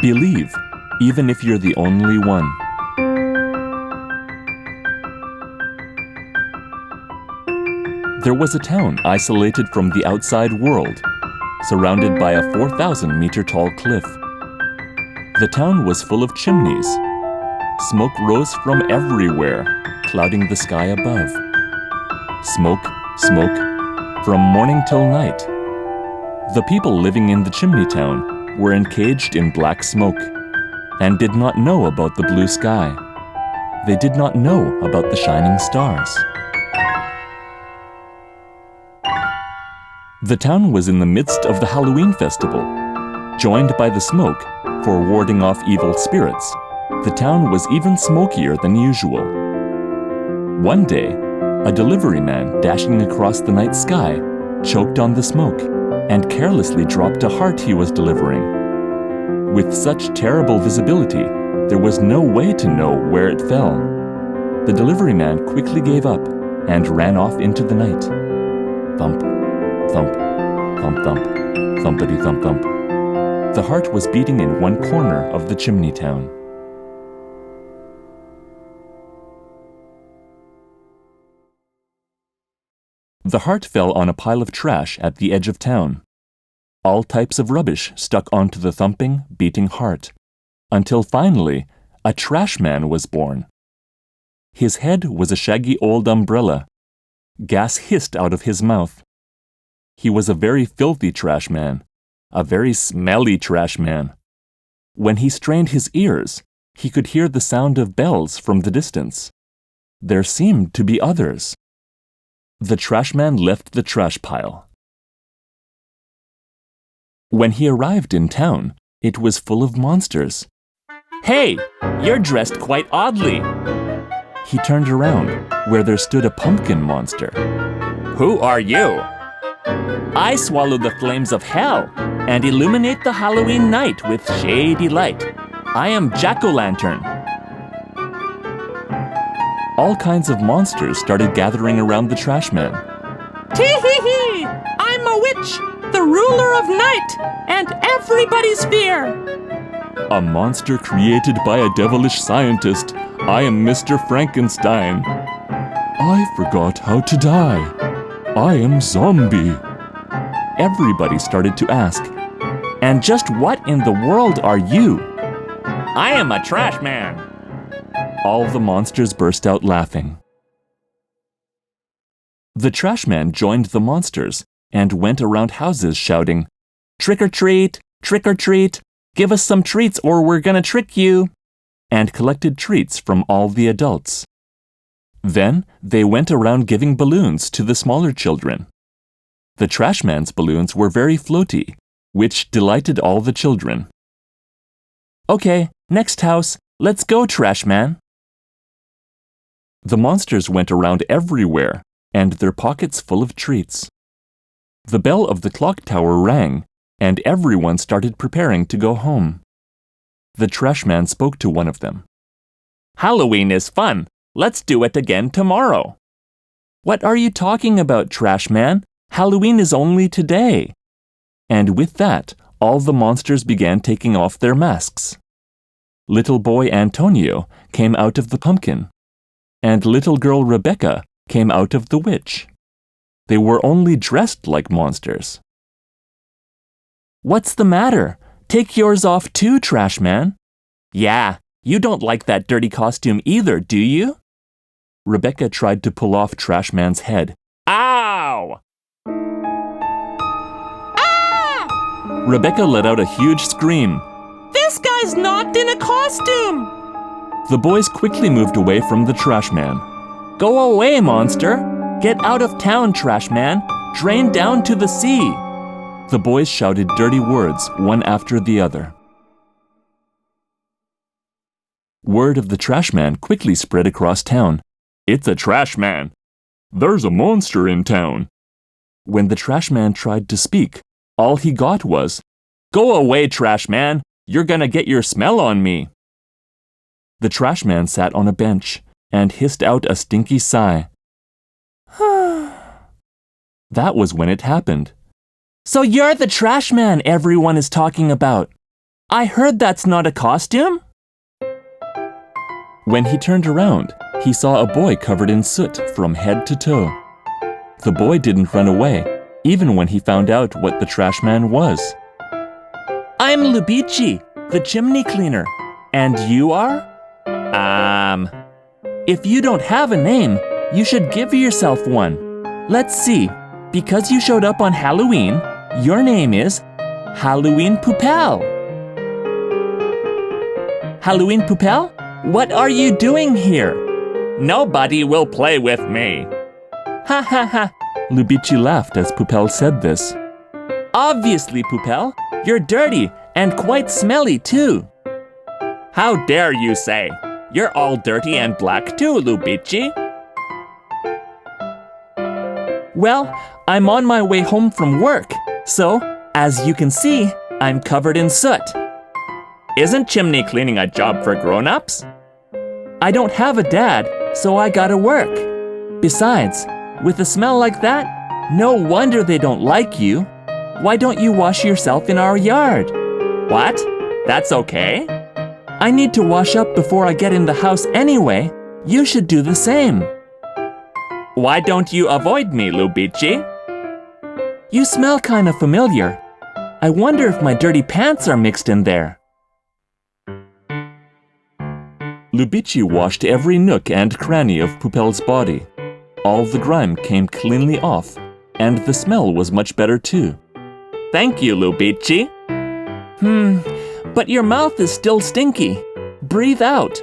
Believe, even if you're the only one. There was a town isolated from the outside world, surrounded by a 4,000-meter-tall cliff. The town was full of chimneys. Smoke rose from everywhere, clouding the sky above. Smoke, smoke, from morning till night. The people living in the chimney town were encaged in black smoke and did not know about the blue sky. They did not know about the shining stars. The town was in the midst of the Halloween festival. Joined by the smoke for warding off evil spirits, the town was even smokier than usual. One day, a delivery man dashing across the night sky choked on the smoke and carelessly dropped a heart he was delivering. With such terrible visibility, there was no way to know where it fell. The delivery man quickly gave up and ran off into the night. Thump, thump, thump, thump, thumpity thump thump. The heart was beating in one corner of the chimney town. The heart fell on a pile of trash at the edge of town. All types of rubbish stuck onto the thumping, beating heart, until finally, a trash man was born. His head was a shaggy old umbrella. Gas hissed out of his mouth. He was a very filthy trash man, a very smelly trash man. When he strained his ears, he could hear the sound of bells from the distance. There seemed to be others. The trash man left the trash pile. When he arrived in town, it was full of monsters. "Hey, you're dressed quite oddly." He turned around, where there stood a pumpkin monster. "Who are you?" "I swallow the flames of hell and illuminate the Halloween night with shady light. I am Jack-o'-lantern." All kinds of monsters started gathering around the trash man. Tee-hee-hee! I'm a witch, the ruler of night, and everybody's fear. "A monster created by a devilish scientist. I am Mr. Frankenstein." "I forgot how to die. I am zombie." Everybody started to ask, "And just what in the world are you?" "I am a trash man." All the monsters burst out laughing. The trash man joined the monsters and went around houses shouting, "Trick or treat! Trick or treat! Give us some treats or we're gonna trick you!" and collected treats from all the adults. Then they went around giving balloons to the smaller children. The trash man's balloons were very floaty, which delighted all the children. "Okay, next house. Let's go, trash man." The monsters went around everywhere, and their pockets full of treats. The bell of the clock tower rang, and everyone started preparing to go home. The trash man spoke to one of them. "Halloween is fun. Let's do it again tomorrow." "What are you talking about, trash man? Halloween is only today." And with that, all the monsters began taking off their masks. Little boy Antonio came out of the pumpkin, and little girl Rebecca came out of the witch. They were only dressed like monsters. "What's the matter? Take yours off too, trash man." "Yeah, you don't like that dirty costume either, do you?" Rebecca tried to pull off trash man's head. "Ow!" Ah! Rebecca let out a huge scream. This guy's not in a costume. The boys quickly moved away from the trash man. "Go away, monster! Get out of town, trash man! Drain down to the sea!" The boys shouted dirty words, one after the other. Word of the trash man quickly spread across town. "It's a trash man! There's a monster in town!" When the trash man tried to speak, all he got was, "Go away, trash man! You're gonna get your smell on me!" The trash man sat on a bench and hissed out a stinky sigh. That was when it happened. "So you're the trash man everyone is talking about." I heard that's not a costume. When he turned around, he saw a boy covered in soot from head to toe. The boy didn't run away, even when he found out what the trash man was. I'm Lubici, the chimney cleaner. And you are? If you don't have a name, you should give yourself one. Let's see. Because you showed up on Halloween, your name is Halloween Poupelle. Halloween Poupelle? What are you doing here? Nobody will play with me. Ha ha ha. Lubici laughed as Poupelle said this. Obviously, Poupelle, you're dirty and quite smelly too. How dare you say? You're all dirty and black too, Lubici. Well, I'm on my way home from work, so, as you can see, I'm covered in soot. Isn't chimney cleaning a job for grown-ups? I don't have a dad, so I gotta work. Besides, with a smell like that, no wonder they don't like you. Why don't you wash yourself in our yard? What? That's okay? I need to wash up before I get in the house anyway. You should do the same. Why don't you avoid me, Lubici? You smell kind of familiar. I wonder if my dirty pants are mixed in there. Lubici washed every nook and cranny of Poupelle's body. All the grime came cleanly off, and the smell was much better too. Thank you, Lubici. But your mouth is still stinky. Breathe out.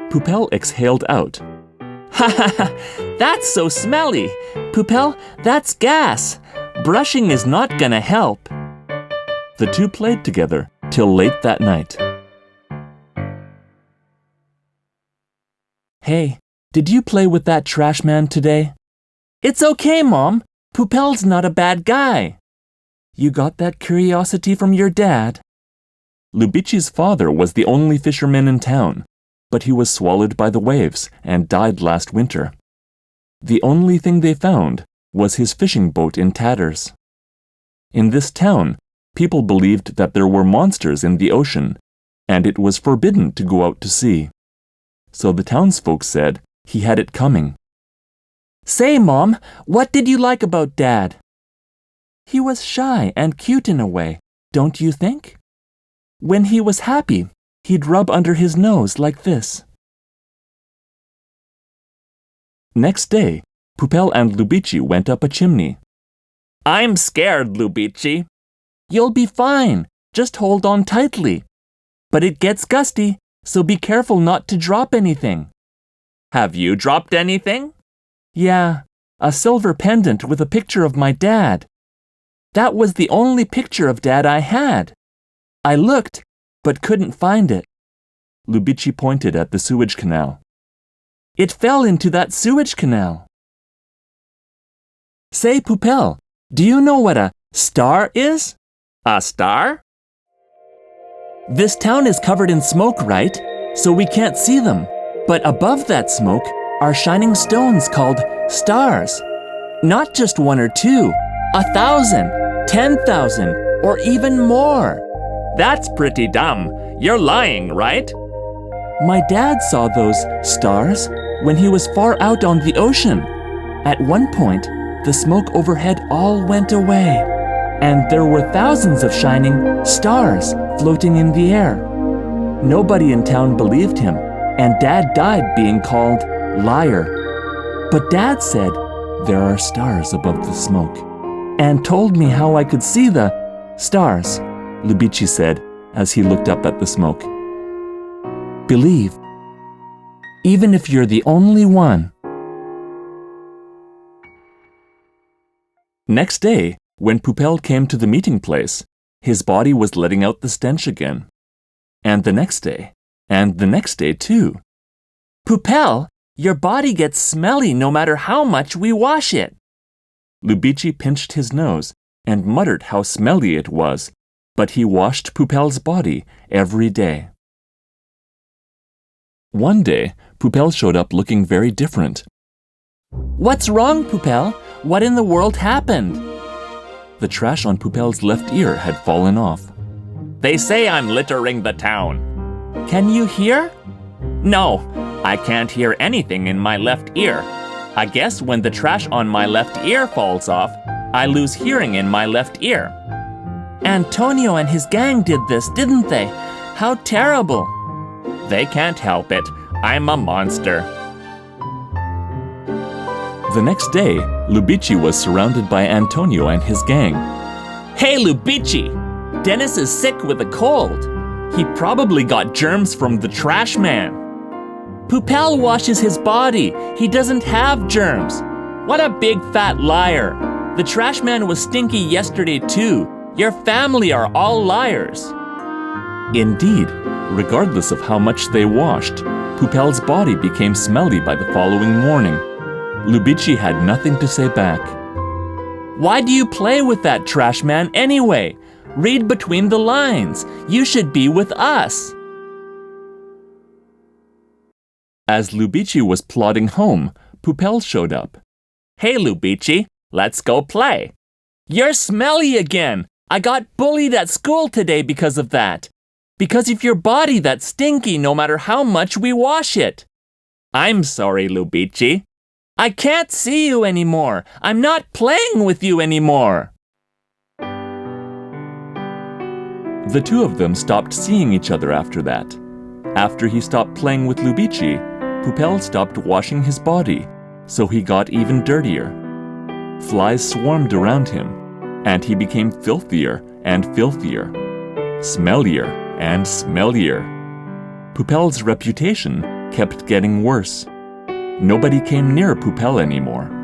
Poupelle exhaled out. Ha ha ha, that's so smelly. Poupelle, that's gas. Brushing is not gonna help. The two played together till late that night. Hey, did you play with that trash man today? It's okay, Mom. Poupelle's not a bad guy. You got that curiosity from your dad? Lubici's father was the only fisherman in town, but he was swallowed by the waves and died last winter. The only thing they found was his fishing boat in tatters. In this town, people believed that there were monsters in the ocean, and it was forbidden to go out to sea. So the townsfolk said he had it coming. Say, Mom, what did you like about Dad? He was shy and cute in a way, don't you think? When he was happy, he'd rub under his nose like this. Next day, Poupelle and Lubici went up a chimney. I'm scared, Lubici. You'll be fine. Just hold on tightly. But it gets gusty, so be careful not to drop anything. Have you dropped anything? Yeah, a silver pendant with a picture of my dad. That was the only picture of Dad I had. I looked, but couldn't find it. Lubici pointed at the sewage canal. It fell into that sewage canal. Say, Poupelle, do you know what a star is? A star? This town is covered in smoke, right? So we can't see them. But above that smoke are shining stones called stars. Not just one or two, 1,000, 10,000, or even more. That's pretty dumb. You're lying, right? My dad saw those stars when he was far out on the ocean. At one point, the smoke overhead all went away, and there were thousands of shining stars floating in the air. Nobody in town believed him, and Dad died being called liar. But Dad said there are stars above the smoke, and told me how I could see the stars, Lubici said as he looked up at the smoke. Believe, even if you're the only one. Next day, when Poupelle came to the meeting place, his body was letting out the stench again. And the next day, and the next day too. Poupelle, your body gets smelly no matter how much we wash it. Lubici pinched his nose and muttered how smelly it was, but he washed Poupelle's body every day. One day, Poupelle showed up looking very different. What's wrong, Poupelle? What in the world happened? The trash on Poupelle's left ear had fallen off. They say I'm littering the town. Can you hear? No, I can't hear anything in my left ear. I guess when the trash on my left ear falls off, I lose hearing in my left ear. Antonio and his gang did this, didn't they? How terrible. They can't help it. I'm a monster. The next day, Lubici was surrounded by Antonio and his gang. Hey, Lubici! Dennis is sick with a cold. He probably got germs from the trash man. Poupelle washes his body. He doesn't have germs. What a big fat liar. The trash man was stinky yesterday too. Your family are all liars. Indeed, regardless of how much they washed, Poupelle's body became smelly by the following morning. Lubici had nothing to say back. Why do you play with that trash man anyway? Read between the lines. You should be with us. As Lubici was plodding home, Poupelle showed up. Hey, Lubici, let's go play. You're smelly again. I got bullied at school today because of that. Because of your body that's stinky no matter how much we wash it. I'm sorry, Lubici. I can't see you anymore. I'm not playing with you anymore. The two of them stopped seeing each other after that. After he stopped playing with Lubici, Poupelle stopped washing his body, so he got even dirtier. Flies swarmed around him, and he became filthier and filthier, smellier and smellier. Poupelle's reputation kept getting worse. Nobody came near Poupelle anymore.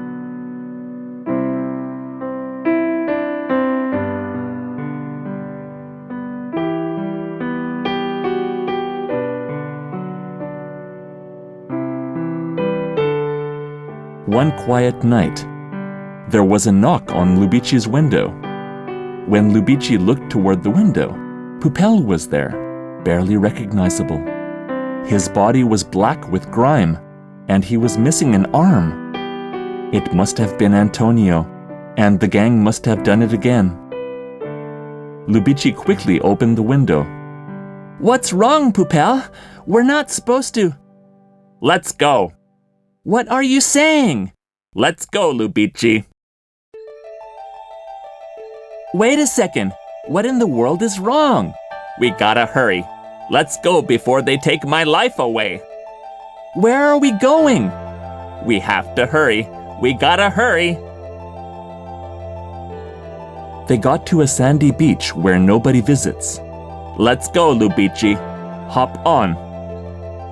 One quiet night, there was a knock on Lubici's window. When Lubici looked toward the window, Poupelle was there, barely recognizable. His body was black with grime, and he was missing an arm. It must have been Antonio, and the gang must have done it again. Lubici quickly opened the window. What's wrong, Poupelle? We're not supposed to. Let's go. What are you saying? Let's go, Lubici. Wait a second. What in the world is wrong? We gotta hurry. Let's go before they take my life away. Where are we going? We have to hurry. We gotta hurry. They got to a sandy beach where nobody visits. Let's go, Lubici. Hop on.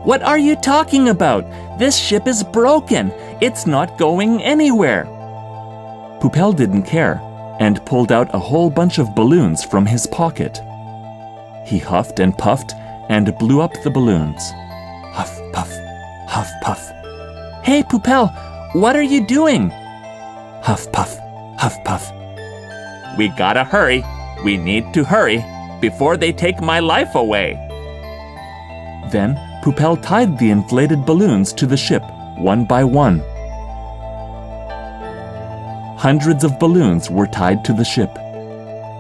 What are you talking about? This ship is broken. It's not going anywhere. Poupelle didn't care and pulled out a whole bunch of balloons from his pocket. He huffed and puffed and blew up the balloons. Huff, puff, huff, puff. Hey, Poupelle, what are you doing? Huff, puff, huff, puff. We gotta hurry. We need to hurry before they take my life away. Then Poupelle tied the inflated balloons to the ship, one by one. Hundreds of balloons were tied to the ship.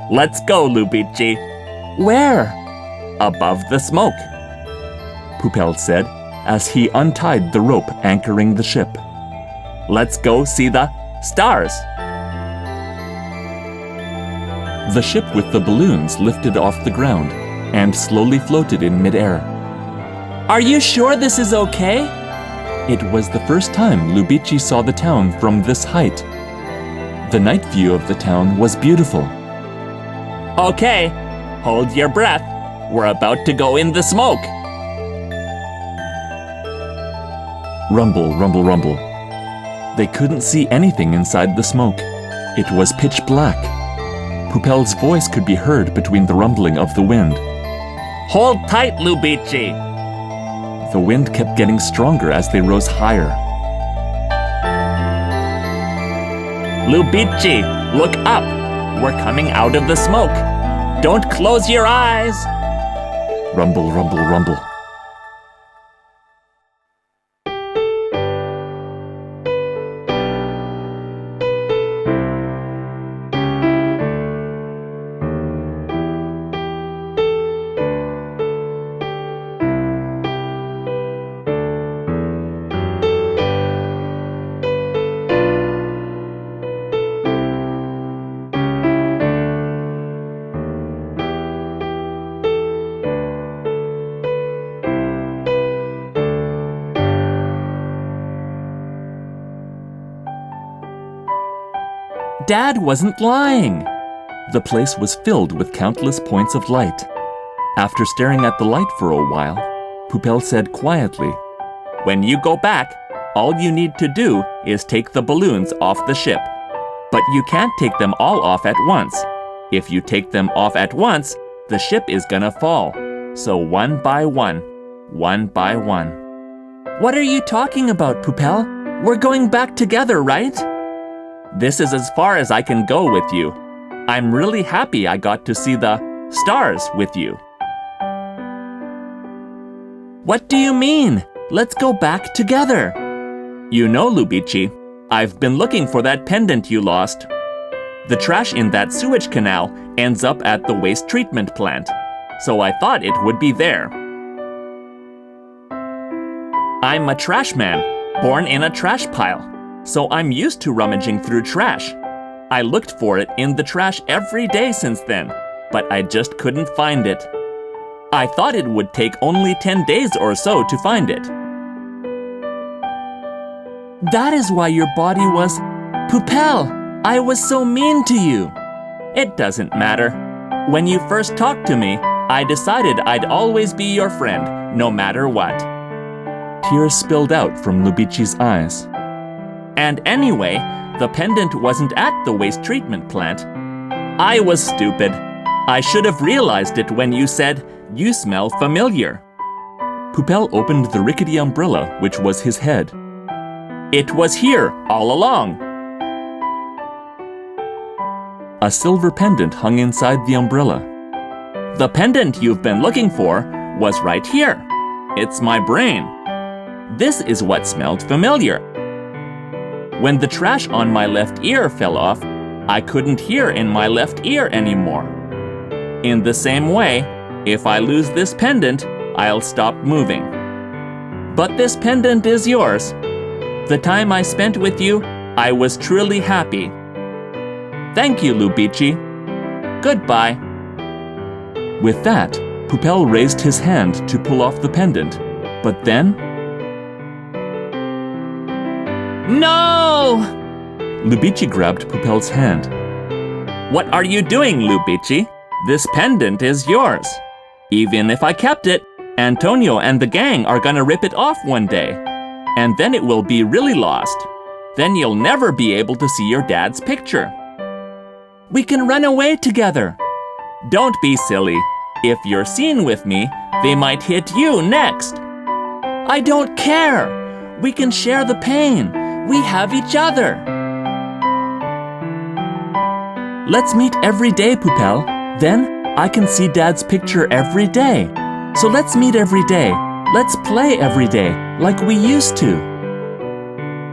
Let's go, Lubici. Where? Above the smoke, Poupelle said as he untied the rope anchoring the ship. Let's go see the stars. The ship with the balloons lifted off the ground and slowly floated in midair. Are you sure this is okay? It was the first time Lubici saw the town from this height. The night view of the town was beautiful. Okay, hold your breath. We're about to go in the smoke. Rumble, rumble, rumble. They couldn't see anything inside the smoke. It was pitch black. Poupelle's voice could be heard between the rumbling of the wind. Hold tight, Lubici. The wind kept getting stronger as they rose higher. Lubici, look up. We're coming out of the smoke. Don't close your eyes. Rumble, rumble, rumble. Dad wasn't lying. The place was filled with countless points of light. After staring at the light for a while, Poupelle said quietly, "When you go back, all you need to do is take the balloons off the ship. But you can't take them all off at once. If you take them off at once, the ship is gonna fall. So one by one, one by one." "What are you talking about, Poupelle? We're going back together, right?" "This is as far as I can go with you. I'm really happy I got to see the stars with you." "What do you mean? Let's go back together." "You know, Lubici, I've been looking for that pendant you lost. The trash in that sewage canal ends up at the waste treatment plant, so I thought it would be there. I'm a trash man, born in a trash pile, so I'm used to rummaging through trash. I looked for it in the trash every day since then, but I just couldn't find it. I thought it would take only 10 days or so to find it." "That is why your body was... Poupelle, I was so mean to you." "It doesn't matter. When you first talked to me, I decided I'd always be your friend, no matter what." Tears spilled out from Lubici's eyes. "And anyway, the pendant wasn't at the waste treatment plant. I was stupid. I should have realized it when you said, 'You smell familiar.'" Poupelle opened the rickety umbrella, which was his head. "It was here all along." A silver pendant hung inside the umbrella. "The pendant you've been looking for was right here. It's my brain. This is what smelled familiar. When the trash on my left ear fell off, I couldn't hear in my left ear anymore. In the same way, if I lose this pendant, I'll stop moving. But this pendant is yours. The time I spent with you, I was truly happy. Thank you, Lubici. Goodbye." With that, Poupelle raised his hand to pull off the pendant, but then... "No!" Lubici grabbed Poupelle's hand. "What are you doing, Lubici? This pendant is yours. Even if I kept it, Antonio and the gang are gonna rip it off one day. And then it will be really lost. Then you'll never be able to see your dad's picture." "We can run away together." "Don't be silly. If you're seen with me, they might hit you next." "I don't care. We can share the pain. We have each other." "Let's meet every day, Poupelle. Then I can see Dad's picture every day. So let's meet every day. Let's play every day, like we used to."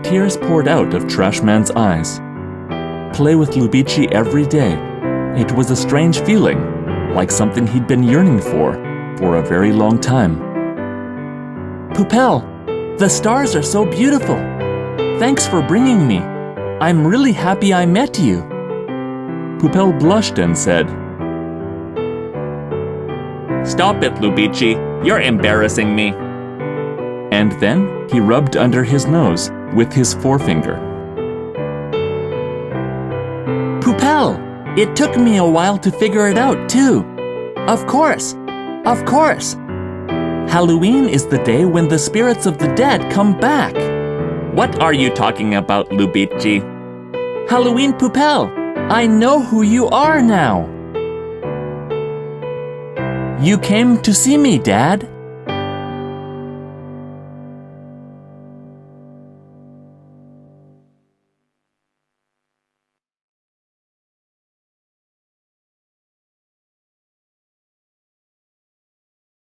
Tears poured out of Trashman's eyes. Play with Lubici every day. It was a strange feeling, like something he'd been yearning for a very long time. "Poupelle, the stars are so beautiful. Thanks for bringing me. I'm really happy I met you." Poupelle blushed and said, "Stop it, Lubici. You're embarrassing me." And then he rubbed under his nose with his forefinger. "Poupelle, it took me a while to figure it out, too. Of course. Halloween is the day when the spirits of the dead come back." "What are you talking about, Lubici?" "Halloween, Poupelle. I know who you are now." "You came to see me, Dad."